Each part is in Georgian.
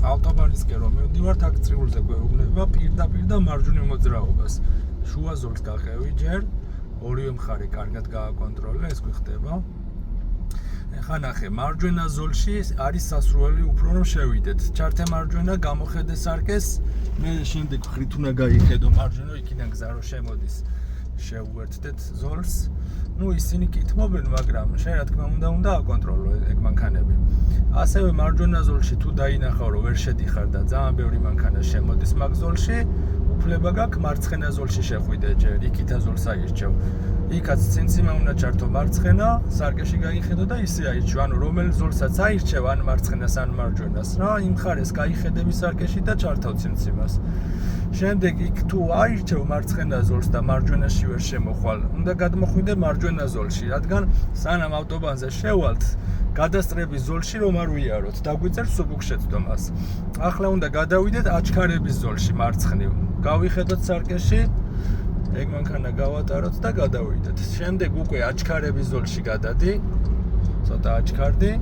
ავტობანისკენ რომ მივდივართ, აქ წრიულზე გვეუბნება პირდაპირ და მარჯვნივ მოძრაობას. შუა ზოლს გაყევი ჯერ, ორივე მხარე კარგად გააკონტროლე, ეს გვხდება. ეხლა ნახე, მარჯვენა ზოლში არის სასრუალი უფრო რომ შევიდეთ. ჩართე მარჯვენა, გამოხედე სარკეს, მე შემდეგ ხრით უნდა გაიხედო მარჯვენა, იქიდან გზა რო შემოდის. შევუერთდეთ ზოლს. Ну, ისინი კითმობენ, მაგრამ შენ რა თქმა უნდა აკონტროლო ეგ მანქანები. ასევე მარჯვენა ზოლში თუ დაინახავ რომ ვერ შედიხარ და ძალიან ბევრი მანქანა შემოდის მაგ ზოლში, უფლება გაქვს მარცხენა ზოლში შეხვიდე ჯერ, იქითა ზოლს აირჩევ. იქაც ცინციმა უნდა ჩართო მარცხენა, სარკეში გაიხედო და ისე აირჩევ. ანუ რომელ ზოლსაც აირჩევ, ან მარცხენას, ან მარჯვენას, რა, იმ მხარეს გაიხედები სარკეში და ჩართავ ცინციმას. შემდეგ იქ თუ აირჩევ მარცხენა ზოლს და მარჯვენაში ვერ შემოხვალ, უნდა გადმოხვიდე მარჯვენა ზოლში, რადგან სანამ ავტობანზე შევალთ, გადასწრების ზოლში რომ არ ვიაროთ, დაგვიწერს სუბუქშეცდომას. ახლა უნდა გადავიდეთ აჩქარების ზოლში მარცხნივ. გავიხედოთ სარკეში, ეგ მანქანა გავატაროთ და გადავიდეთ. შემდეგ უკვე აჩქარების ზოლში გადადი, ცოტა აჩქარდი.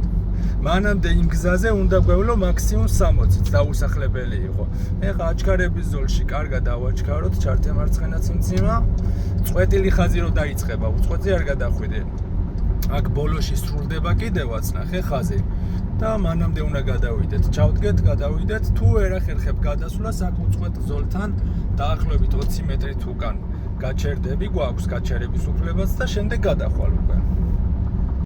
მანამდე იმ გზაზე უნდა გვევლო მაქსიმუმ 60-ით, დაუსახლებელი იყო. ეხლა აჩქარების ზოლში კარგად დავაჩქაროთ, ჩართე მარცხენა ცინციმა. წვეტილი ხაზი რო დაიწყება, უწყვეტზე არ გადახვიდე. აქ ბოლოში სრულდება კიდევაც, ნახე ხაზი. და მანამდე უნდა გადავიდეთ. ჩავდგეთ, გადავიდეთ. თუ ვერ ახერხებ გადასვლას, აქ უწყვეტ ზოლთან დაახლოებით 20 მეტრი თუ უკან გაჩერდები, გვაქვს გაჩერების უფლებაც და შემდეგ გადახვალ უკვე.